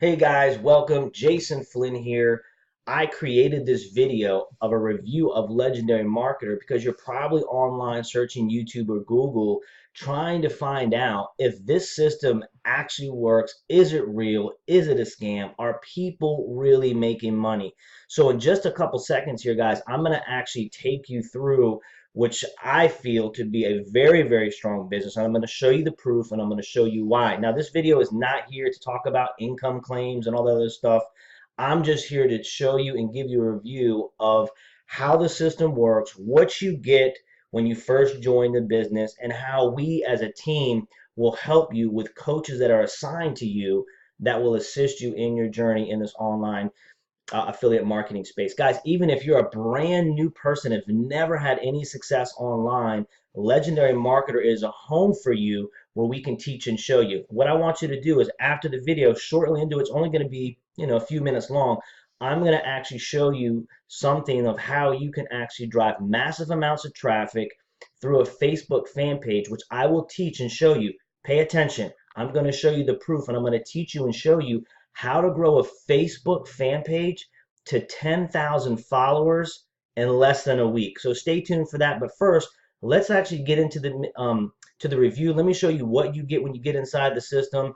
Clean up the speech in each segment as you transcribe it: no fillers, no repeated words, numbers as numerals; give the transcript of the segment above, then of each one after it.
Hey guys, welcome. Jason Flynn here. I created this video of a review of Legendary Marketer because you're probably online searching YouTube or Google trying to find out if this system actually works. Is it real? Is it a scam? Are people really making money? So in just a couple seconds here, guys, I'm going to actually take you through which I feel to be a very, very strong business. And I'm going to show you the proof and I'm going to show you why. Now, this video is not here to talk about income claims and all that other stuff. I'm just here to show you and give you a review of how the system works, what you get when you first join the business, and how we as a team will help you with coaches that are assigned to you that will assist you in your journey in this online affiliate marketing space. Guys, even if you're a brand new person, have never had any success online, Legendary Marketer is a home for you where we can teach and show you. What I want you to do is after the video, shortly into it's only going to be, a few minutes long. I'm going to actually show you something of how you can actually drive massive amounts of traffic through a Facebook fan page, which I will teach and show you. Pay attention. I'm going to show you the proof and I'm going to teach you and show you how to grow a Facebook fan page to 10,000 followers in less than a week. So stay tuned for that. But first, let's actually get into the review. Let me show you what you get when you get inside the system.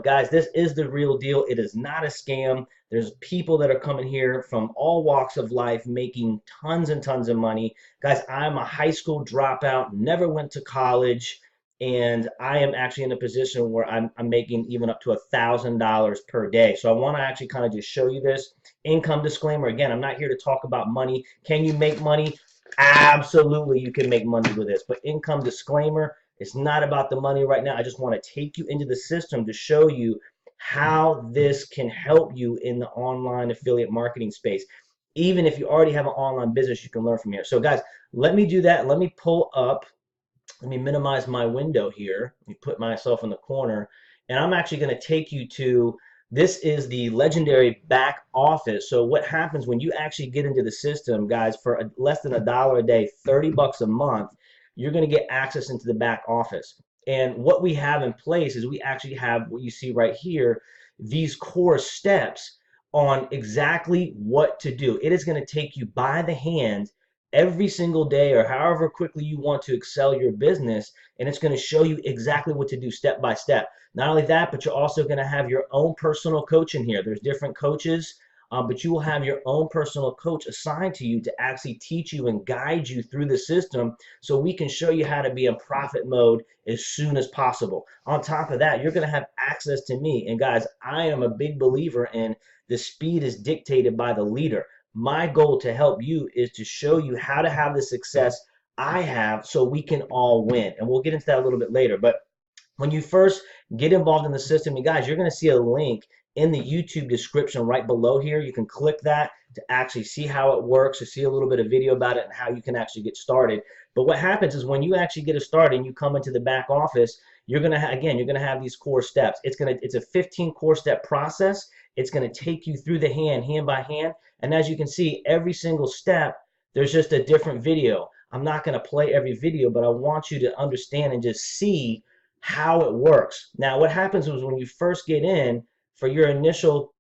Guys, this is the real deal. It is not a scam. There's people that are coming here from all walks of life making tons and tons of money. Guys, I'm a high school dropout, never went to college, and I am actually in a position where I'm making even up to $1,000 per day. So I want to actually kind of just show you this income disclaimer. Again, I'm not here to talk about money. Can you make money? Absolutely, you can make money with this. But income disclaimer, it's not about the money right now. I just want to take you into the system to show you how this can help you in the online affiliate marketing space. Even if you already have an online business, you can learn from here. So guys, let me do that. Let me pull up. Let me minimize my window here. Let me put myself in the corner. And I'm actually going to take you to, this is the Legendary back office. So what happens when you actually get into the system, guys, for less than $1 a day, 30 bucks a month, you're going to get access into the back office. And what we have in place is we actually have what you see right here, these core steps on exactly what to do. It is going to take you by the hand every single day or however quickly you want to excel your business, and it's going to show you exactly what to do step by step. Not only that, but you're also going to have your own personal coach in here. There's different coaches, but you will have your own personal coach assigned to you to actually teach you and guide you through the system so we can show you how to be in profit mode as soon as possible. On top of that, you're going to have access to me. And guys, I am a big believer in the speed is dictated by the leader. My goal to help you is to show you how to have the success I have so we can all win. And we'll get into that a little bit later. But when you first get involved in the system, you guys, you're going to see a link in the YouTube description right below here. You can click that to actually see how it works, to see a little bit of video about it and how you can actually get started. But what happens is when you actually get started and you come into the back office, you're going to, again, you're going to have these core steps. It's a 15 core step process. It's going to take you through the hand by hand. And as you can see, every single step, there's just a different video. I'm not going to play every video, but I want you to understand and just see how it works. Now, what happens is when you first get in for your initial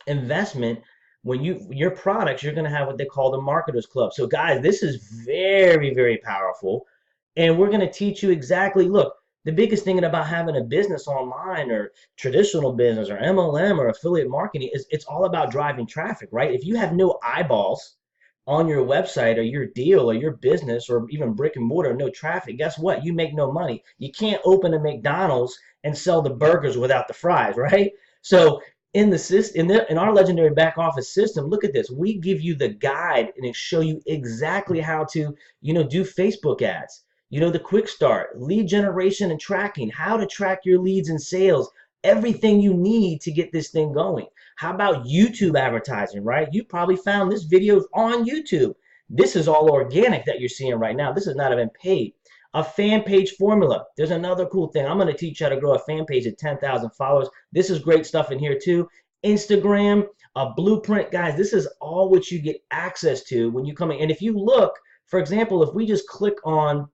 investment, when your products, you're going to have what they call the Marketers Club. So guys, this is very, very powerful. And we're going to teach you exactly, look, the biggest thing about having a business online or traditional business or MLM or affiliate marketing is it's all about driving traffic, right? If you have no eyeballs on your website or your deal or your business or even brick and mortar, no traffic, guess what? You make no money. You can't open a McDonald's and sell the burgers without the fries, right? So in the system, in our Legendary back office system, look at this. We give you the guide and it show you exactly how to, do Facebook ads. The quick start, lead generation and tracking, how to track your leads and sales, everything you need to get this thing going. How about YouTube advertising, right? You probably found this video on YouTube. This is all organic that you're seeing right now. This has not even paid. A fan page formula. There's another cool thing. I'm going to teach you how to grow a fan page at 10,000 followers. This is great stuff in here too. Instagram, a blueprint. Guys, this is all what you get access to when you come in. And if you look, for example, if we just click on,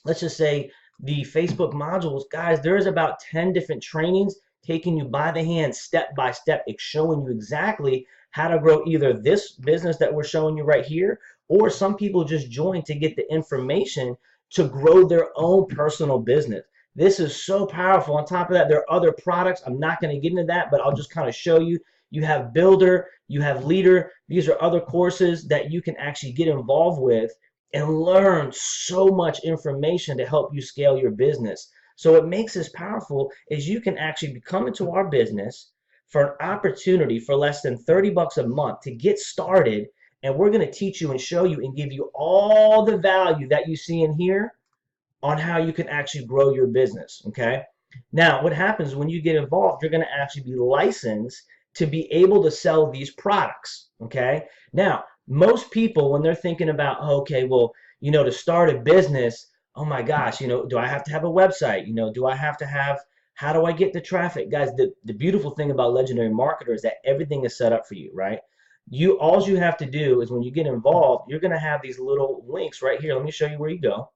let's just say, the Facebook modules, guys, there's about 10 different trainings. taking you by the hand, step by step, it's showing you exactly how to grow either this business that we're showing you right here, or some people just join to get the information to grow their own personal business. This is so powerful. On top of that, there are other products. I'm not going to get into that, but I'll just kind of show you. You have Builder, you have Leader. These are other courses that you can actually get involved with and learn so much information to help you scale your business. So what makes this powerful is you can actually come into our business for an opportunity for less than 30 bucks a month to get started, and we're going to teach you and show you and give you all the value that you see in here on how you can actually grow your business, okay? Now, what happens when you get involved, you're going to actually be licensed to be able to sell these products, okay? Now, most people, when they're thinking about, okay, well, to start a business, oh my gosh, do I have to have a website? Do I have to have, how do I get the traffic? Guys, the beautiful thing about Legendary Marketer is that everything is set up for you, right? All you have to do is when you get involved, you're going to have these little links right here. Let me show you where you go.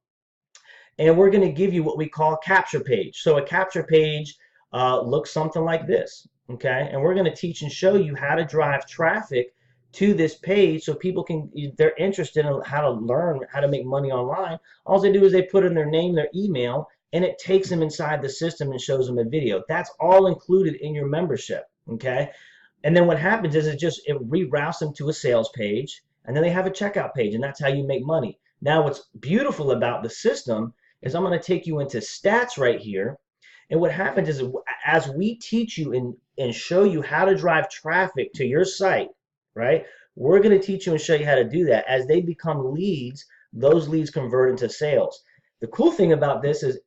And we're going to give you what we call a capture page. So a capture page looks something like this, okay? And we're going to teach and show you how to drive traffic to this page so people can, if they're interested in how to learn how to make money online, all they do is they put in their name, their email, and it takes them inside the system and shows them a video. That's all included in your membership, okay? And then what happens is it reroutes them to a sales page, and then they have a checkout page, and that's how you make money. Now, what's beautiful about the system is I'm going to take you into stats right here. And what happens is as we teach you and show you how to drive traffic to your site, right? We're going to teach you and show you how to do that. As they become leads, those leads convert into sales. The cool thing about this is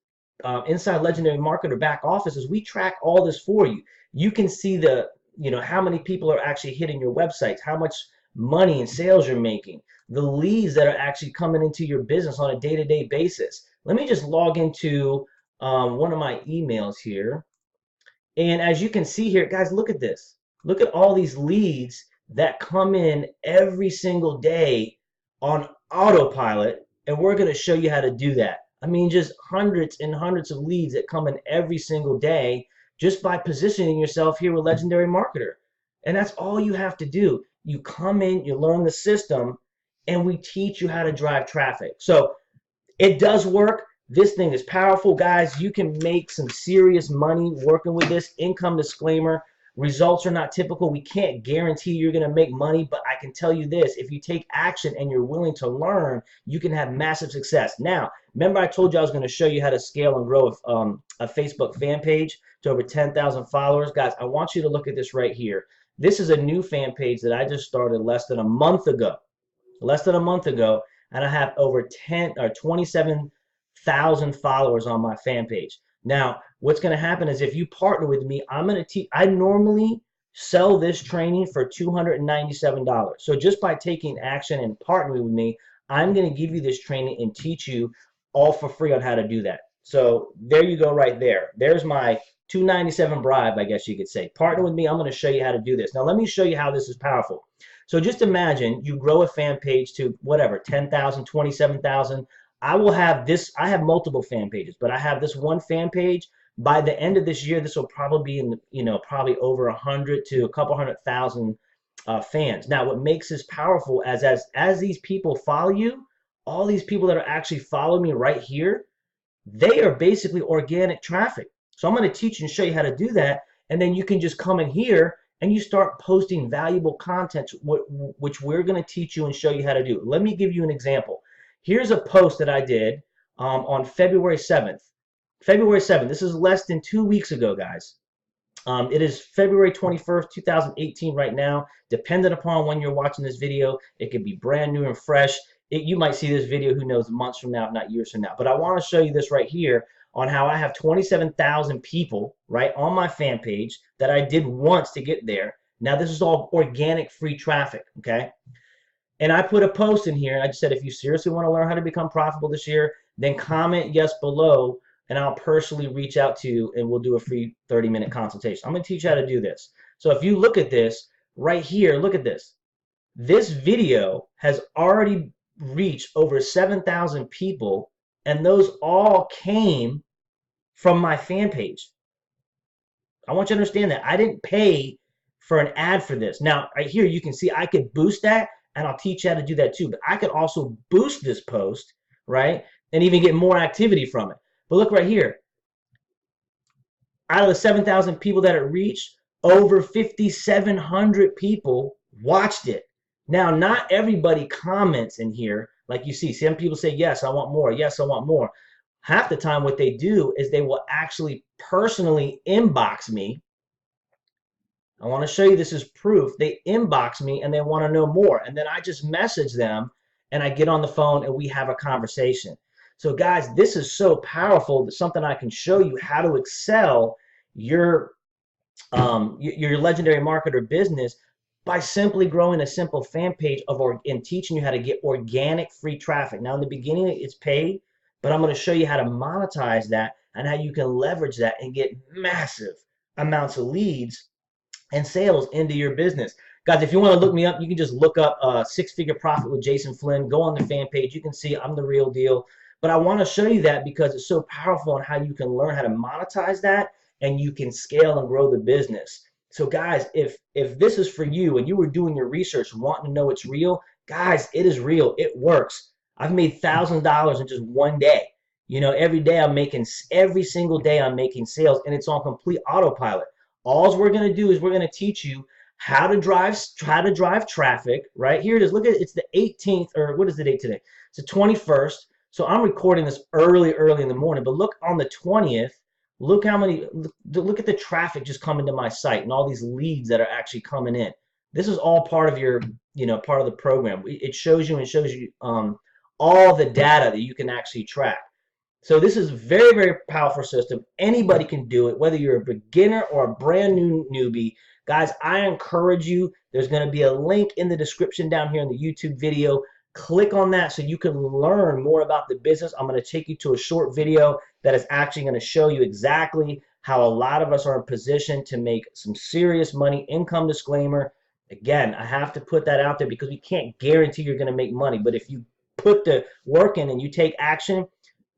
inside Legendary Marketer back office is we track all this for you. You can see how many people are actually hitting your websites, how much money and sales you're making, the leads that are actually coming into your business on a day-to-day basis. Let me just log into one of my emails here. And as you can see here, guys, look at this. Look at all these leads that come in every single day on autopilot. And we're going to show you how to do that. I mean, just hundreds and hundreds of leads that come in every single day just by positioning yourself here with Legendary Marketer. And that's all you have to do. You come in, you learn the system, and we teach you how to drive traffic. So it does work. This thing is powerful, guys. You can make some serious money working with this. Income disclaimer, results are not typical. We can't guarantee you're going to make money, but I can tell you this. If you take action and you're willing to learn, you can have massive success. Now, remember I told you I was going to show you how to scale and grow a Facebook fan page to over 10,000 followers. Guys, I want you to look at this right here. This is a new fan page that I just started less than a month ago. And I have over 27,000 followers on my fan page. Now, what's going to happen is if you partner with me, I'm going to teach. I normally sell this training for $297. So just by taking action and partnering with me, I'm going to give you this training and teach you all for free on how to do that. So there you go right there. There's my $297 bribe, I guess you could say. Partner with me. I'm going to show you how to do this. Now, let me show you how this is powerful. So just imagine you grow a fan page to whatever, 10,000, 27,000. I will have this. I have multiple fan pages, but I have this one fan page. By the end of this year, this will probably be in, probably over 100 to a couple 100,000 fans. Now, what makes this powerful as these people follow you, all these people that are actually following me right here, they are basically organic traffic. So I'm going to teach you and show you how to do that, and then you can just come in here and you start posting valuable content, which we're going to teach you and show you how to do. Let me give you an example. Here's a post that I did on February 7th. February 7th. This is less than 2 weeks ago, guys. It is February 21st, 2018 right now. Depending upon when you're watching this video, it could be brand new and fresh. You might see this video, who knows, months from now, if not years from now. But I want to show you this right here on how I have 27,000 people, right, on my fan page that I did once to get there. Now, this is all organic free traffic, okay? And I put a post in here, and I just said, if you seriously want to learn how to become profitable this year, then comment yes below, and I'll personally reach out to you, and we'll do a free 30-minute consultation. I'm going to teach you how to do this. So if you look at this right here, look at this. This video has already reached over 7,000 people, and those all came from my fan page. I want you to understand that. I didn't pay for an ad for this. Now, right here, you can see I could boost that, and I'll teach you how to do that too. But I could also boost this post, right? And even get more activity from it. But look right here. Out of the 7,000 people that it reached, over 5,700 people watched it. Now, not everybody comments in here. Like you see, some people say, yes, I want more. Yes, I want more. Half the time, what they do is they will actually personally inbox me. I want to show you this is proof. They inbox me and they want to know more. And then I just message them and I get on the phone and we have a conversation. So guys, this is so powerful. That something I can show you how to excel your legendary marketer business by simply growing a simple fan page and teaching you how to get organic free traffic. Now in the beginning it's paid, but I'm going to show you how to monetize that and how you can leverage that and get massive amounts of leads and sales into your business. Guys, if you want to look me up, you can just look up Six Figure Profit with Jason Flynn. Go on the fan page. You can see I'm the real deal. But I want to show you that because it's so powerful on how you can learn how to monetize that and you can scale and grow the business. So guys, if this is for you and you were doing your research wanting to know it's real, guys, it is real. It works. I've made $1,000 in just one day. You know, every single day I'm making sales, and it's on complete autopilot. All we're going to do is we're going to teach you how to drive traffic. Right here it is. Look at it. It's the 18th, or what is the date today? It's the 21st. So I'm recording this early in the morning. But look on the 20th. Look how many. Look at the traffic just coming to my site and all these leads that are actually coming in. This is all part of your, part of the program. It shows you all the data that you can actually track. So this is a very, very powerful system. Anybody can do it, whether you're a beginner or a brand new newbie. Guys, I encourage you. There's going to be a link in the description down here in the YouTube video. Click on that so you can learn more about the business. I'm going to take you to a short video that is actually going to show you exactly how a lot of us are in position to make some serious money. Income disclaimer. Again, I have to put that out there because we can't guarantee you're going to make money. But if you put the work in and you take action,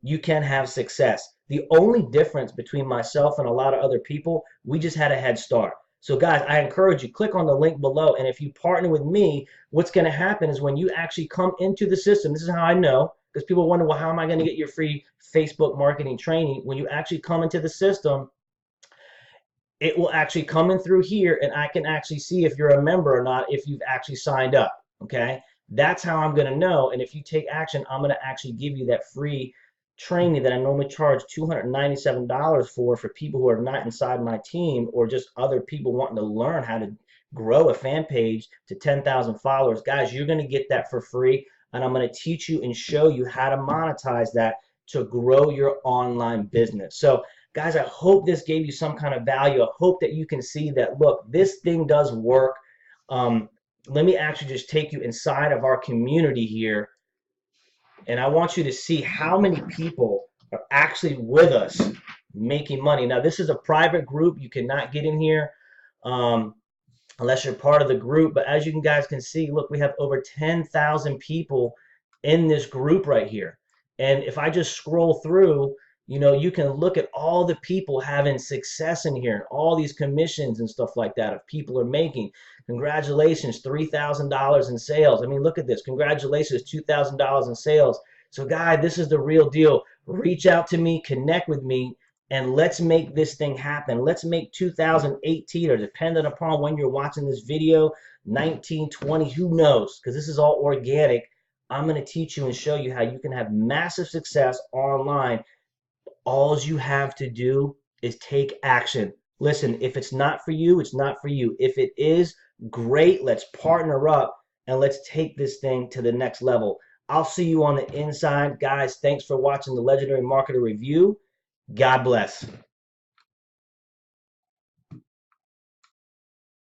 you can have success. The only difference between myself and a lot of other people, we just had a head start. So guys, I encourage you, click on the link below, and if you partner with me, what's going to happen is when you actually come into the system, this is how I know, because people wonder, well, how am I going to get your free Facebook marketing training? When you actually come into the system, it will actually come in through here, and I can actually see if you're a member or not, if you've actually signed up, okay? That's how I'm going to know, and if you take action, I'm going to actually give you that free training that I normally charge $297 for people who are not inside my team or just other people wanting to learn how to grow a fan page to 10,000 followers. Guys, you're going to get that for free, and I'm going to teach you and show you how to monetize that to grow your online business. So guys, I hope this gave you some kind of value. I hope that you can see that, look, this thing does work. Let me actually just take you inside of our community here. And I want you to see how many people are actually with us making money. Now, this is a private group. You cannot get in here unless you're part of the group. But as you guys can see, look, we have over 10,000 people in this group right here. And if I just scroll through, you can look at all the people having success in here and all these commissions and stuff like that if people are making. Congratulations, $3,000 in sales. I mean, look at this. Congratulations, $2,000 in sales. So, guys, this is the real deal. Reach out to me, connect with me, and let's make this thing happen. Let's make 2018, or depending upon when you're watching this video, 19, 20, who knows? Because this is all organic. I'm going to teach you and show you how you can have massive success online. All you have to do is take action. Listen, if it's not for you, it's not for you. If it is, great. Let's partner up and let's take this thing to the next level. I'll see you on the inside. Guys, thanks for watching the Legendary Marketer Review. God bless.